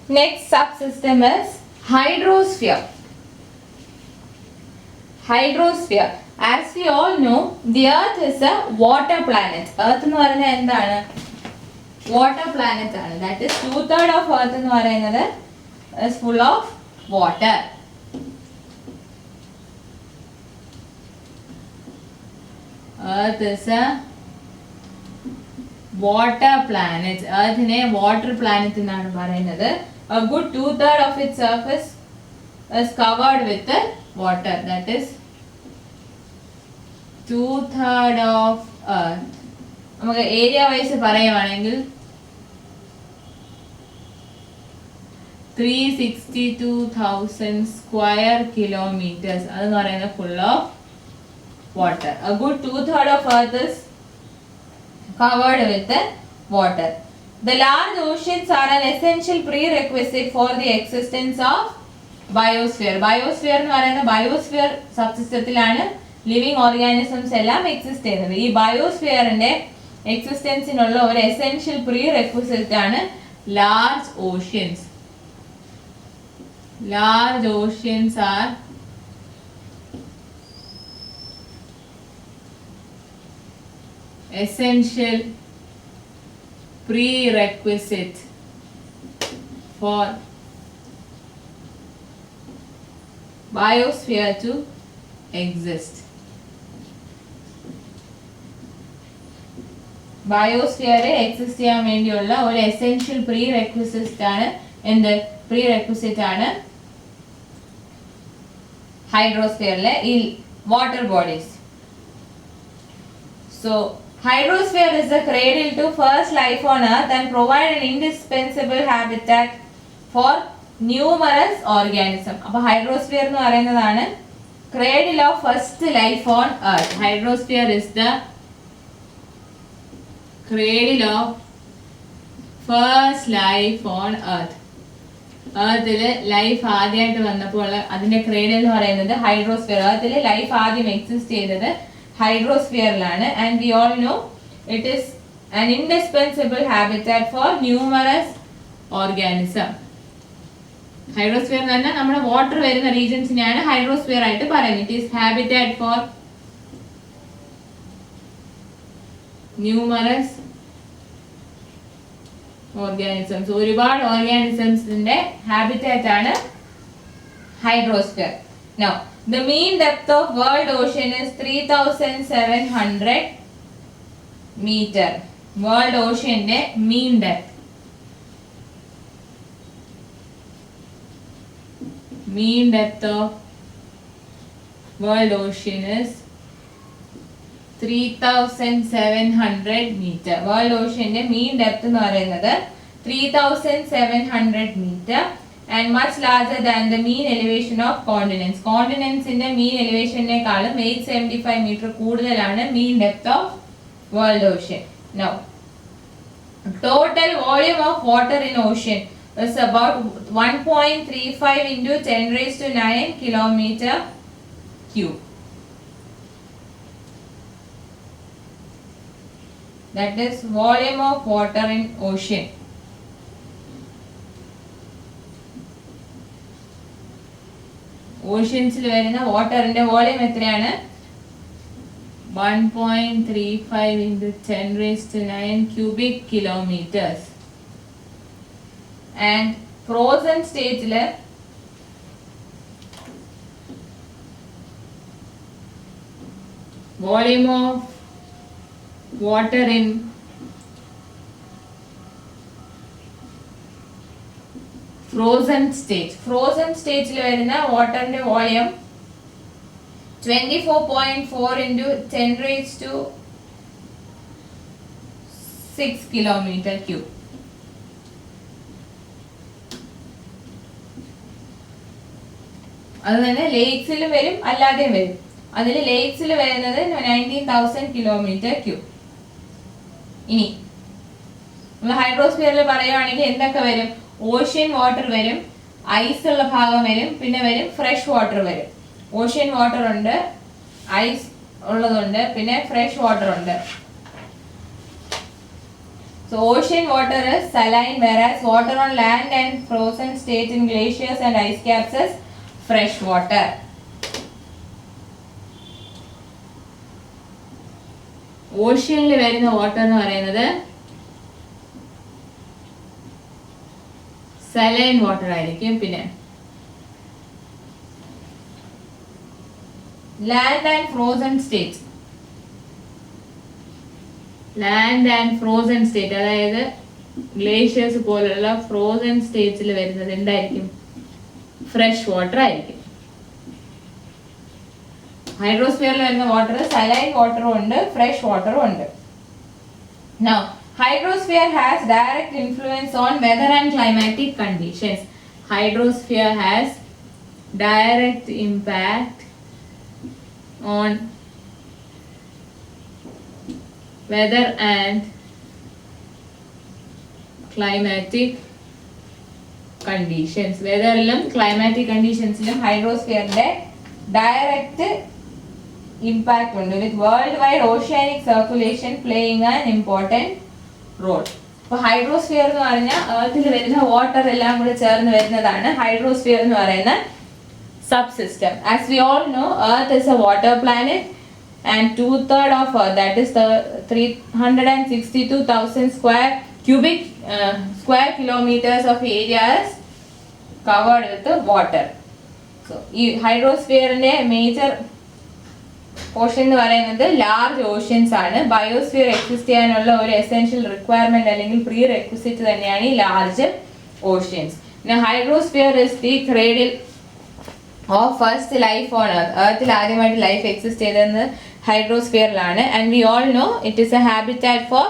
Next subsystem is hydrosphere. Hydrosphere. As we all know, the Earth is a water planet. Earth എന്ന് പറയുന്നത് എന്താണ്? Water planet ആണ്. That is 2/3 of Earth എന്ന് പറയുന്നത് is full of water. Earth is a water planet. Earthനെ water planet എന്നാണ് പറയുന്നത്. A good 2/3 of its surface is covered with water. That is 2/3 of Earth. നമുക്ക് area vice പറയുവാണെങ്കിൽ 362,000 square kilometers. അതെന്ന് പറയുന്നത് full of water. A good 2/3 of Earth is covered with water. The large oceans are an essential prerequisite for the existence of biosphere. Biosphere എന്ന് പറയുന്നത് biosphere സബ്സിസ്റ്റത്തിലാണ് living organisms എല്ലാം exist ചെയ്യുന്നത്. ഈ ബയോസ്ഫിയറിന്റെ എക്സിസ്റ്റൻസിനുള്ള ഒരു essential pre requisite ആണ് large oceans. Large oceans are essential prerequisite for biosphere to exist. Biosphere exist ചെയ്യാൻ വേണ്ടിയുള്ള ഒരു എസെൻഷ്യൽ പ്രീ റെക്വിസിറ്റ് ആണ് എന്ത് പ്രീ റെക്വിസിറ്റ് ആണ് ഹൈഡ്രോസ്ഫിയറിലെ ഈ water bodies. So hydrosphere is the cradle to first life on earth and provide an indispensable habitat for numerous organisms. അപ്പോൾ hydrosphere എന്ന് പറയുന്നതാണ് cradle of first life on earth. Hydrosphere is the cradle of first life on earth. earthil life ആദ്യമായിട്ട് വന്നപ്പോൾ അതിന്റെ cradle എന്ന് പറയുന്നത് hydrosphere. earthil life ആദ്യം exist ചെയ്തത് ഹൈഡ്രോസ്ഫിയറിലാണ്. And we all know it is an indispensable habitat for numerous organism. Hydrosphere എന്ന് പറഞ്ഞാൽ നമ്മുടെ വാട്ടർ വരുന്ന റീജൻസിനെയാണ് ഹൈഡ്രോസ്ഫിയർ ആയിട്ട് പറയുന്നത്. It is habitat for numerous organisms. ഒരുപാട് ഓർഗാനിസംസിന്റെ ഹാബിറ്റാറ്റ് ആണ് hydrosphere. Now the mean depth of world ocean is 3,700 meter. World ocean ന്റെ mean depth. Mean depth of world ocean is 3,700 meter. World ocean ന്റെ mean depth എന്ന് പറയുന്നത് 3,700 meter. And much larger than the mean elevation of continents. Continents in the mean elevation നേക്കാളും 875 meter കൂടുതലാണ് mean depth of world ocean. Now, total volume of water in ocean is about 1.35 into 10 raised to 9 kilometer cube. That is volume of water in ocean. ഓഷ്യൻസിൽ വരുന്ന വാട്ടറിന്റെ volume എത്രയാണ്? 1.35 into 10 raised to 9 cubic kilometers. And frozen സ്റ്റേറ്റില് volume of water in frozen state. Frozen stage വരുന്ന വാട്ടറിന്റെ volume 24.4 into 10 raised to 6 kilometer cube. അത് തന്നെ ലേക്സിലും വരും അല്ലാതെയും വരും. അതിൽ ലേക്സിൽ വരുന്നത് 19,000 കിലോമീറ്റർ ക്യൂബ്. ഇനി നമ്മൾ ഹൈഡ്രോസ്ഫിയറിൽ പറയുവാണെങ്കിൽ എന്തൊക്കെ വരും? ഓഷ്യൻ വാട്ടർ വരും, ഐസ് ഉള്ള ഭാഗം വരും, പിന്നെ വരും ഫ്രഷ് വാട്ടർ വരും. ഓഷ്യൻ വാട്ടർ ഉണ്ട്, ഐസ് ഉള്ളതുണ്ട്, പിന്നെ ഫ്രഷ് വാട്ടർ ഉണ്ട്. So So ocean water is saline, whereas water on land and frozen state in glaciers and ice caps is fresh water. ഓഷ്യനിൽ വരുന്ന വാട്ടർ എന്ന് പറയുന്നത് സലൈൻ വാട്ടർ ആയിരിക്കും. പിന്നെ land and frozen state, land and frozen state അതായത് glaciers പോലുള്ള frozen സ്റ്റേറ്റ്സിൽ വരുന്നത് എന്തായിരിക്കും? Fresh water ആയിരിക്കും. ഹൈഡ്രോസ്ഫിയറിൽ വരുന്ന വാട്ടർ സലൈൻ വാട്ടറും ഉണ്ട്, ഫ്രഷ് വാട്ടറും ഉണ്ട്. Now, hydrosphere has direct influence on weather and climatic conditions. Hydrosphere has direct impact on weather and climatic conditions. വെതറിലും ക്ലൈമാറ്റിക് കണ്ടീഷൻസിലും ഹൈഡ്രോസ്ഫിയറിന്റെ ഡയറക്റ്റ് ഇമ്പാക്ട് ഉണ്ട്, with world wide oceanic circulation playing an important role. അപ്പോൾ ഹൈഡ്രോസ്ഫിയർ എന്ന് പറഞ്ഞാൽ എർത്തിൽ വരുന്ന water എല്ലാം കൂടെ ചേർന്ന് വരുന്നതാണ് ഹൈഡ്രോസ്ഫിയർ എന്ന് പറയുന്ന sub system. As we all no, earth is A water planet and 2/3 of Earth, that is the 362,000 square kilometers of area is covered with water. So ഈ ഹൈഡ്രോസ്ഫിയറിന്റെ മേജർ പോർഷൻ എന്ന് പറയുന്നത് ലാർജ് ഓഷ്യൻസ് ആണ്. Biosphere exist ചെയ്യാനുള്ള ഒരു essential requirement അല്ലെങ്കിൽ prerequisite തന്നെയാണ് ഈ large oceans. പിന്നെ hydrosphere is the cradle of first life on earth. എർത്തിൽ ആദ്യമായിട്ട് ലൈഫ് എക്സിസ്റ്റ് ചെയ്തത് ഹൈഡ്രോസ്ഫിയറിലാണ്. And we all know it is a habitat for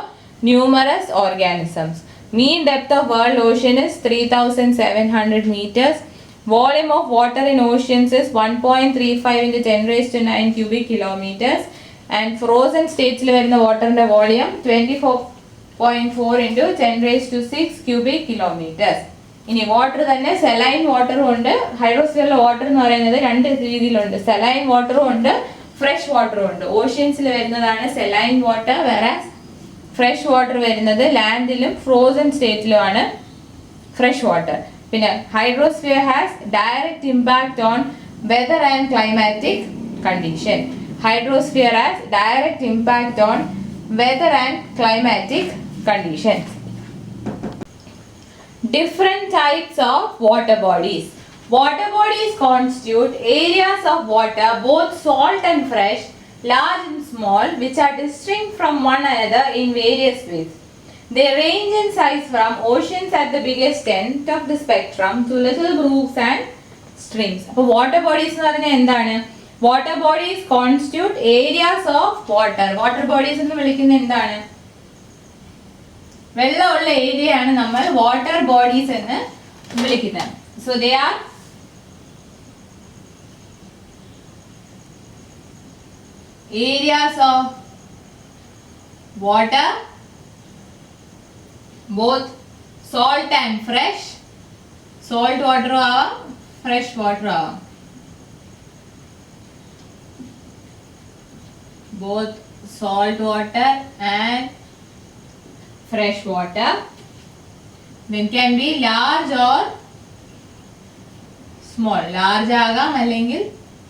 numerous organisms. Mean depth of world ocean is 3,700 meters. Volume of water in oceans is 1.35 into 10 raised to 9 cubic kilometers. And frozen states വരുന്ന വാട്ടറിന്റെ volume 24.4 into 10 raised to 6 cubic kilometers. ഇനി water തന്നെ saline വാട്ടറും ഉണ്ട്. ഹൈഡ്രോസ്ഫിയറിലെ water എന്ന് പറയുന്നത് രണ്ട് രീതിയിലുണ്ട്, സെലൈൻ വാട്ടറും ഉണ്ട്, ഫ്രഷ് വാട്ടറും ഉണ്ട്. ഓഷ്യൻസിൽ വരുന്നതാണ് സെലൈൻ വാട്ടർ, വേറാസ് ഫ്രഷ് വാട്ടർ വരുന്നത് ലാൻഡിലും ഫ്രോസൺ സ്റ്റേറ്റിലുമാണ് ഫ്രഷ് വാട്ടർ. പിന്നെ hydrosphere has direct impact on whether and climatic condition. Hydrosphere has direct impact on whether and climatic condition. Different types of water bodies. Water bodies constitute areas of water, both salt and fresh, large and small, which are distinct from one another in various ways. They range in size from oceans at the biggest end of the spectrum to little brooks and streams. അപ്പോൾ water bodies എന്ന് പറഞ്ഞാൽ എന്താണ്? Water bodies constitute areas of water. Water bodies എന്ന് വിളിക്കുന്നത് എന്താണ്? വെള്ളമുള്ള ഏരിയയാണ് നമ്മൾ വാട്ടർ ബോഡീസ് എന്ന് വിളിക്കുന്നത്. So they are areas of water, both salt and fresh. Salt water ആവാം, fresh water ആവാം. Both salt water and fresh water. Then can be large or small. Large ആകാം അല്ലെങ്കിൽ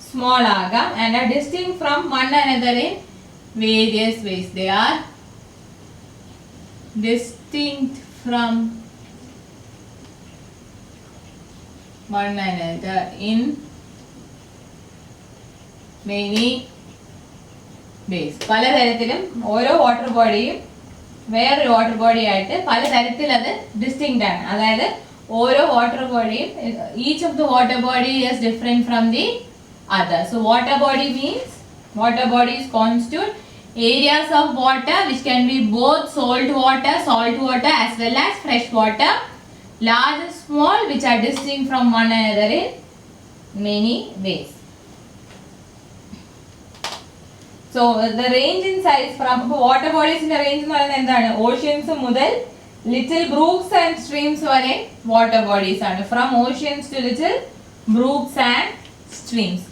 small ആകാം and are distinct from one another in various ways. They are distinct from one another in many ways. പലതരത്തിലും ഓരോ water ബോഡിയും വേറൊരു water body ആയിട്ട് പലതരത്തിൽ അത് distinct ആണ്. അതായത് ഓരോ വാട്ടർ ബോഡിയും each of the water body is different from the other. So water body means water bodies constitute areas of water which can be both salt water as well as fresh water, large and small, which are distinct from one another in many ways. So the range in size from water bodies in the range എന്ന് പറയുന്നത് എന്താണ്? oceans മുതൽ little brooks and streams വരെ water bodies ആണ്. From oceans to little brooks and streams.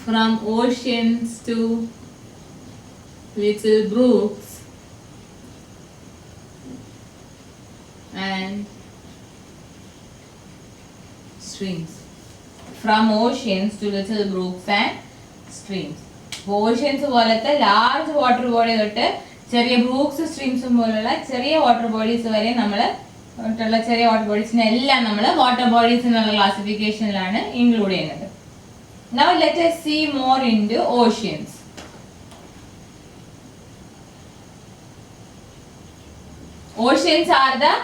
From oceans to little brooks and streams. From oceans to little brooks and streams. Oceans പോലത്തെ large water body തൊട്ട് ചെറിയ Brooks സ്ട്രീംസും പോലുള്ള ചെറിയ water bodies വരെ നമ്മൾ ചെറിയ വാട്ടർ ബോഡീസിനെ എല്ലാം നമ്മൾ വാട്ടർ ബോഡീസ് എന്നുള്ള ക്ലാസിഫിക്കേഷനിലാണ് ഇൻക്ലൂഡ് ചെയ്യുന്നത്. Now let us see more into oceans. Oceans are the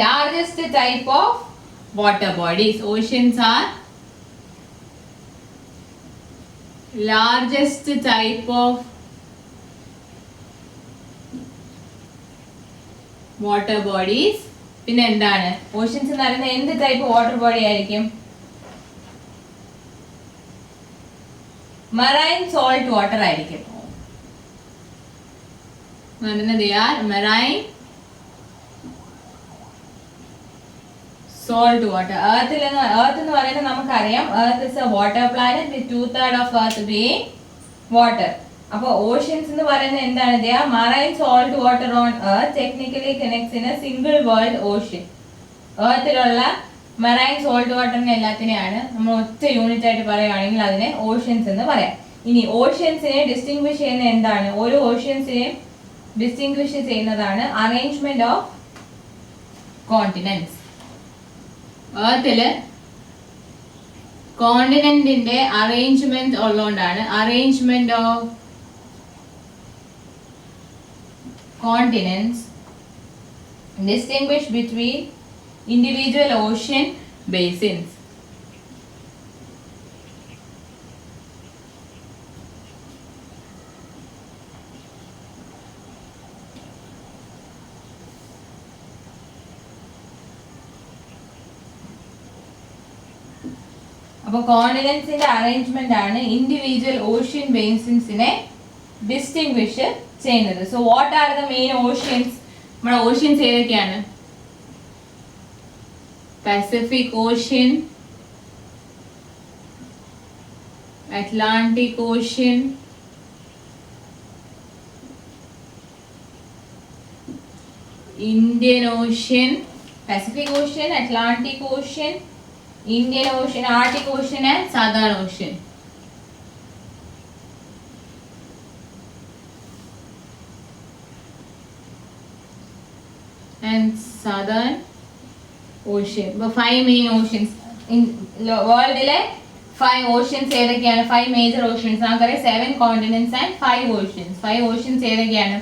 largest type of water bodies. Oceans are largest type of water bodies. പിന്നെ എന്താണ് ഓഷ്യൻസ് എന്ന് പറയുന്നത് എന്ത് ടൈപ്പ് വാട്ടർ ബോഡി ആയിരിക്കും? മറൈൻ സോൾട്ട് വാട്ടർ ആയിരിക്കും. Marine salt water. Earth എന്ന് പറയുന്നത് നമുക്കറിയാം Earth is a water planet with 2/3 of Earth being water. അപ്പോൾ ഓഷ്യൻസ് എന്ന് പറയുന്നത് എന്താണ്? They are marine salt water on Earth technically connects in a single world ocean. Earthലുള്ള marine salt waterനെ എല്ലാത്തിനെയാണ് നമ്മൾ ഒറ്റ unit ആയിട്ട് പറയുകയാണെങ്കിൽ അതിനെ ഓഷ്യൻസ് എന്ന് പറയാം. ഇനി ഓഷ്യൻസിനെ ഡിസ്റ്റിംഗ്വിഷ് ചെയ്യുന്ന എന്താണ്? ഓരോ ഓഷ്യൻസിനെയും ഡിസ്റ്റിംഗ്വിഷ് ചെയ്യുന്നതാണ് അറേഞ്ച്മെന്റ് ഓഫ് കോണ്ടിനെന്റ്സ്. ഏർത്തില് കോണ്ടിനെന്റിന്റെ അറേഞ്ച്മെന്റ് ഉള്ളതുകൊണ്ടാണ് arrangement of continents distinguish between individual ocean basins. അപ്പോൾ കോണ്ടിനെന്റ്സിന്റെ അറേഞ്ച്മെന്റ് ആണ് ഇൻഡിവിജ്വൽ ഓഷ്യൻ ബേസിൻസിനെ ഡിസ്റ്റിംഗ്വിഷ് ചെയ്യുന്നത്. So what are the main oceans? നമ്മുടെ ഓഷ്യൻസ് ഏതൊക്കെയാണ്? Pacific Ocean, Atlantic Ocean, Indian Ocean, Pacific Ocean, Atlantic Ocean, Indian Ocean, Arctic Ocean and Southern Ocean. And Southern Ocean. But 5 main oceans in world ile 5 oceans ഏതൊക്കെയാണ്? 5 major oceans. നമുക്കറിയാം 7 continents and 5 oceans. 5 oceans ഏതൊക്കെയാണ്?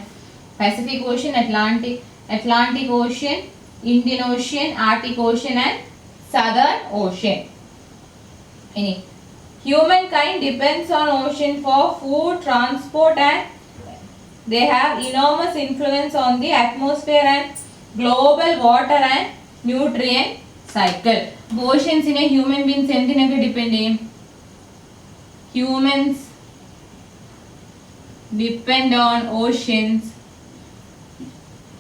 Pacific Ocean, Atlantic Ocean, Indian Ocean, Arctic Ocean and Southern Ocean. ഇനി humankind depends on ocean for food, transport and they have enormous influence on the atmosphere and global water and nutrient cycle. ഓഷ്യൻസിനെ human beings എന്തിനൊക്കെ depend ചെയ്യും? Humans depend on oceans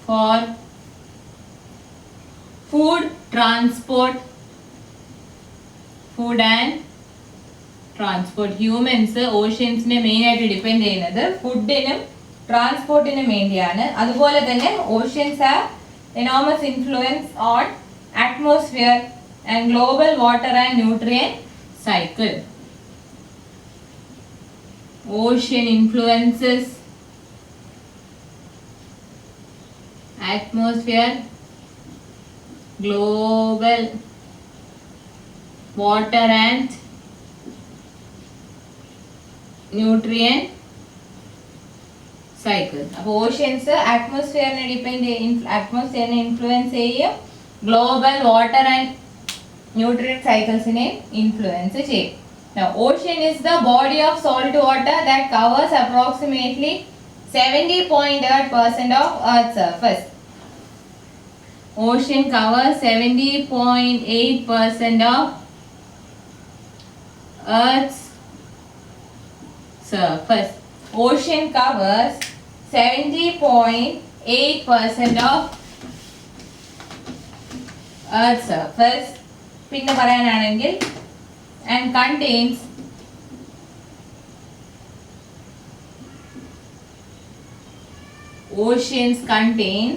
for food, transport, food and transport. Humans ഓഷ്യൻസിനെ main ആയിട്ട് ഡിപ്പെൻഡ് ചെയ്യുന്നത് ഫുഡിനും ട്രാൻസ്പോർട്ടിനും വേണ്ടിയാണ്. അതുപോലെ തന്നെ oceans have enormous influence on atmosphere and global water and nutrient cycle. Ocean influences atmosphere, global water and nutrient cycle. അപ്പോൾ ഓഷ്യൻസ് അറ്റ്മോസ്ഫിയറിനെ അറ്റ്മോസ്ഫിയറിനെ ഇൻഫ്ലുവൻസ് ചെയ്യും, ഗ്ലോബൽ വാട്ടർ ആൻഡ് ന്യൂട്രിയന്റ് സൈക്കിൾസിനെ ഇൻഫ്ലുവൻസ് ചെയ്യും. Now, ocean is the body of salt water that covers approximately 70.8% of Earth's surface. Ocean covers 70.8% of Earth's surface. Ocean covers 70.8% of Earth's surface. പിന്നെ പറയാനാണെങ്കിൽ and contains oceans contain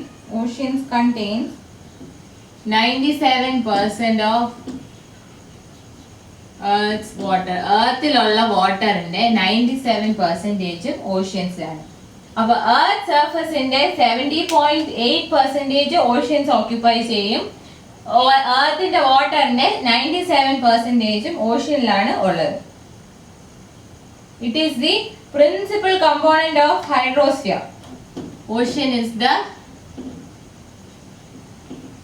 97% of Earth's water. Earthലുള്ള വാട്ടറിന്റെ 97% ഓഷ്യൻസിലാണ്. അപ്പോൾ earth സർഫസിന്റെ 70.8% oceans occupy ചെയ്യും. എർത്തിന്റെ വാട്ടറിന്റെ 97% ഓഷ്യനിലാണ് ഉള്ളത്. It is the principal component of hydrosphere. Ocean is the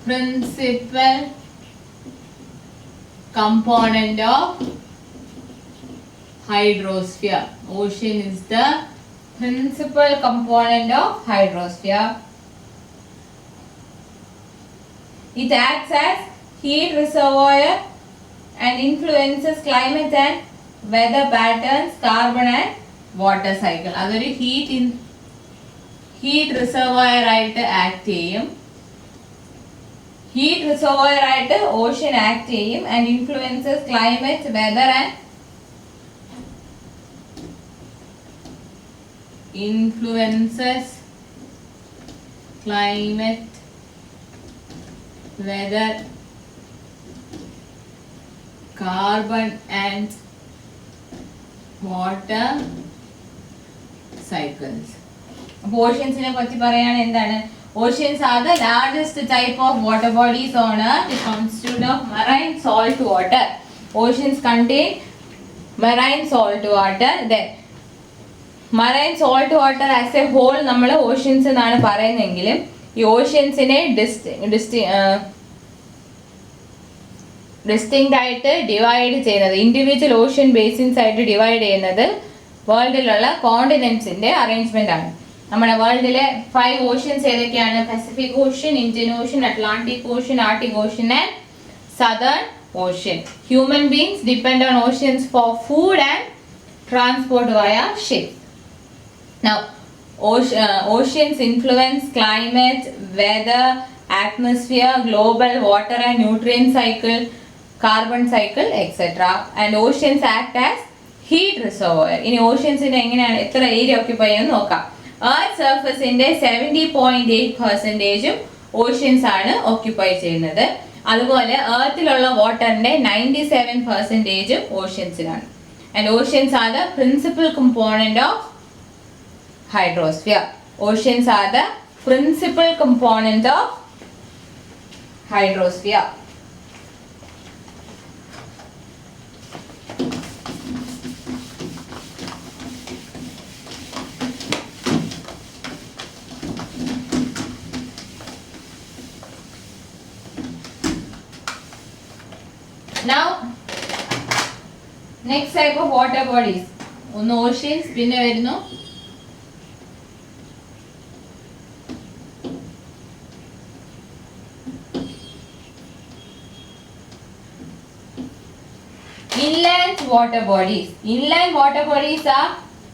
principal component of hydrosphere. Ocean is the principal component of hydrosphere. It acts as heat reservoir and influences climate and weather patterns, carbon and water cycle. അതൊരു heat reservoir ആയിട്ട് act ചെയ്യും. Heat reservoir ആയിട്ട് ocean act ചെയ്യും and influences climate, whether and weather, carbon and water cycles. ഓഷ്യൻസിനെ പറ്റി പറയാൻ എന്താണ്? Oceans are the largest type of water bodies on Earth. It constitutes of marine salt water. Oceans contain marine salt water. Then marine salt water as a whole നമ്മൾ oceans എന്നാണ് പറയുന്നതെങ്കിലും ഈ ഓഷ്യൻസിനെ distinct ആയിട്ട് divide ചെയ്യുന്നത്, individual ocean basins ആയിട്ട് divide ചെയ്യുന്നത് വേൾഡിലുള്ള കോണ്ടിനെന്റ്സിന്റെ arrangement ആണ്. നമ്മുടെ വേൾഡിലെ 5 oceans ഏതൊക്കെയാണ്? Pacific ocean, Indian ocean, Atlantic ocean, Arctic ocean and southern ocean. Human beings depend on oceans for food and transport വയ ship. Now, oceans influence climate, weather, atmosphere, global water and nutrient cycle, carbon cycle, etc. And oceans act as heat reservoir. ഇനി ഓഷ്യൻസിന്റെ എങ്ങനെയാണ് എത്ര area occupy ചെയ്യുന്നത് നോക്കാം. Earth സർഫസിന്റെ 70.8% oceans ആണ് occupy ചെയ്യുന്നത്. അതുപോലെ എർത്തിലുള്ള വാട്ടറിന്റെ 97% ഓഷ്യൻസിലാണ്. And oceans are the principal component of hydrosphere. Oceans are the principal component of hydrosphere. Now, next type of water bodies. ഒന്ന് oceans, പിന്നെ വരുന്നു inland water bodies. Inland water bodies are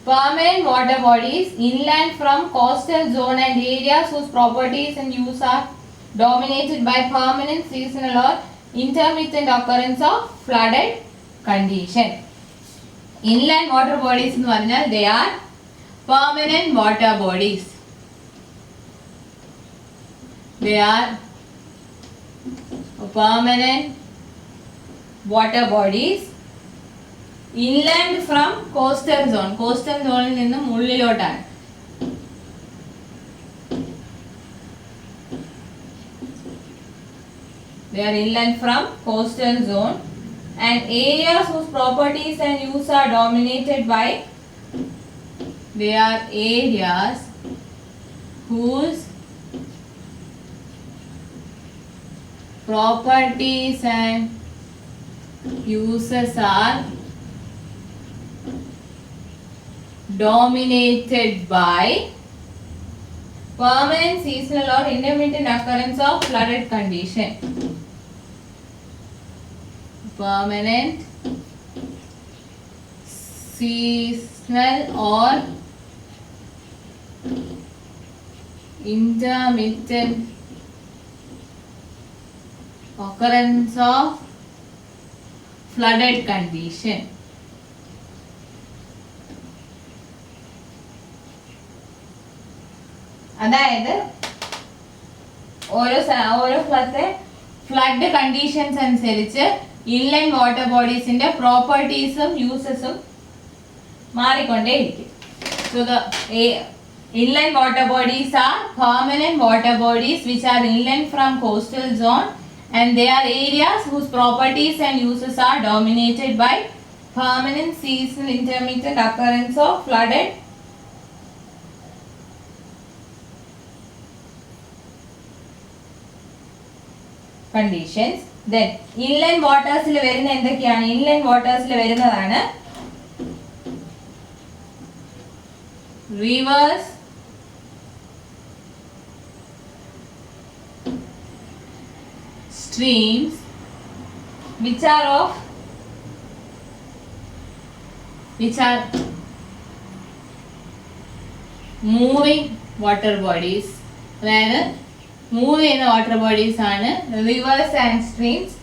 permanent water bodies inland from coastal zone and areas whose properties and use are dominated by permanent, seasonal or intermittent occurrence of flooded condition. Inland water bodies എന്ന് പറഞ്ഞാൽ they are permanent water bodies. They are permanent water bodies inland from coastal zone. Coastal zone നിന്നും ഉള്ളിലോട്ടാണ്. They are inland from coastal zone and areas whose properties and use are dominated by. They are areas whose properties and uses are dominated by permanent, seasonal or intermittent occurrence of flooded condition. Permanent, seasonal or intermittent occurrence of flooded condition. അതായത് ഓരോ സ്ഥലത്തെ flood conditions അനുസരിച്ച് inland water ബോഡീസിന്റെ പ്രോപ്പർട്ടീസും യൂസസും മാറിക്കൊണ്ടേയിരിക്കും. So the inland water bodies are permanent water bodies which are inland from coastal zone, and they are areas whose properties and uses are dominated by permanent, seasonal, intermittent occurrence of flooded conditions. Then inland waters il varuna endakiyana? Inland waters il varunadana rivers, streams which are moving water bodies. അതായത് move ചെയ്യുന്ന water bodies ആണ് reverse and streams.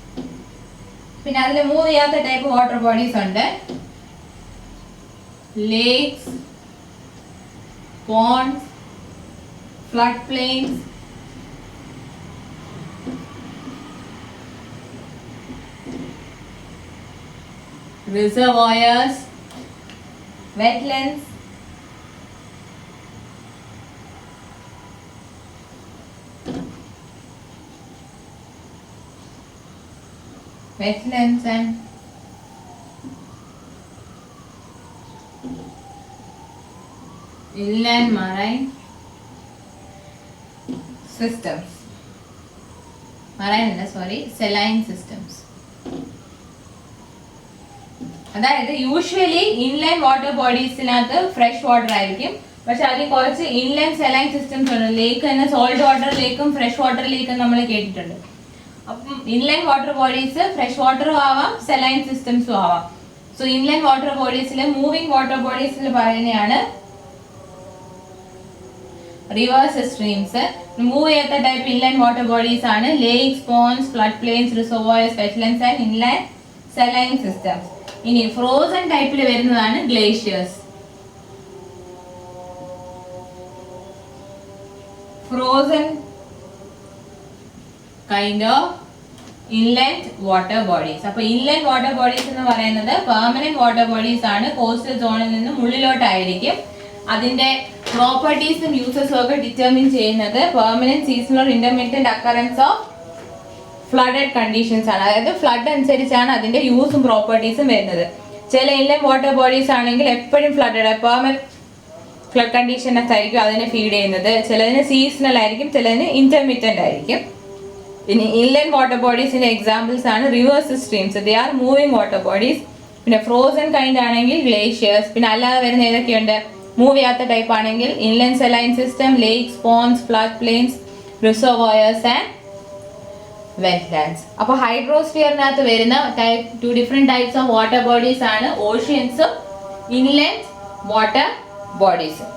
പിന്നെ അതിൽ move ചെയ്യാത്ത type water bodies ഉണ്ട്. Lakes, ponds, floodplains, reservoirs, wetlands, and inland marine systems. Saline systems. അതായത് usually inland water ബോഡീസിനകത്ത് fresh water ആയിരിക്കും. പക്ഷെ അതിൽ കുറച്ച് ഇൻലൈൻ സെലൈൻ സിസ്റ്റംസ് ഉണ്ട്. ലേക്ക് തന്നെ സോൾട്ട് വാട്ടർ ലേക്കും ഫ്രഷ് വാട്ടർ ലേക്കും നമ്മൾ കേട്ടിട്ടുണ്ട്. അപ്പം ഇൻലൈൻ വാട്ടർ ബോഡീസ് ഫ്രഷ് വാട്ടറും ആവാം, സെലൈൻ സിസ്റ്റംസും ആവാം. സോ ഇൻലൈൻ വാട്ടർ ബോഡീസിൽ മൂവിങ് വാട്ടർ ബോഡീസിൽ പറയുന്നതാണ് റിവേഴ്സ്, സ്ട്രീംസ്. മൂവ് ചെയ്യാത്ത ടൈപ്പ് ഇൻലൈൻ വാട്ടർ ബോഡീസ് ആണ് lakes, ponds, flood plains, reservoirs, wetlands and inland saline systems. ഇനി ഫ്രോസൺ ടൈപ്പിൽ വരുന്നതാണ് glaciers. Frozen kind of inland water bodies. അപ്പൊ ഇൻലൻഡ് വാട്ടർ ബോഡീസ് എന്ന് പറയുന്നത് പെർമനന്റ് വാട്ടർ ബോഡീസ് ആണ്. Coastal സോണിൽ നിന്നും ഉള്ളിലോട്ടായിരിക്കും. അതിന്റെ പ്രോപ്പർട്ടീസും യൂസസും ഒക്കെ ഡിറ്റർമിൻ ചെയ്യുന്നത് permanent, seasonal, intermittent occurrence of flooded conditions ആണ്. അതായത് ഫ്ലഡ് അനുസരിച്ചാണ് അതിന്റെ യൂസും പ്രോപ്പർട്ടീസും വരുന്നത്. ചില ഇൻലൻഡ് വാട്ടർ ബോഡീസ് ആണെങ്കിൽ എപ്പോഴും ഫ്ലഡഡ്, പെർമനന്റ് ഫ്ലഡ് കണ്ടീഷൻസ് ആയിരിക്കും അതിനെ ഫീഡ് ചെയ്യുന്നത്. ചിലതിന് സീസണൽ ആയിരിക്കും, ചിലതിന് ഇന്റർമിറ്റന്റ് ആയിരിക്കും. പിന്നെ ഇൻലൻഡ് വാട്ടർ ബോഡീസിന്റെ എക്സാമ്പിൾസ് ആണ് rivers, streams. They are moving water bodies. പിന്നെ ഫ്രോസൺ കൈൻഡ് ആണെങ്കിൽ ഗ്ലേഷ്യേഴ്സ്. പിന്നെ അല്ലാതെ വരുന്ന ഏതൊക്കെയുണ്ട്? മൂവ് ചെയ്യാത്ത ടൈപ്പ് ആണെങ്കിൽ inland saline system, lakes, ponds, flood plains, reservoirs and wetlands. അപ്പോൾ ഹൈഡ്രോസ്ഫിയറിനകത്ത് വരുന്ന two different types of water bodies ആണ് ഓഷ്യൻസും ഇൻലൻഡ് വാട്ടർ ബോഡീസും.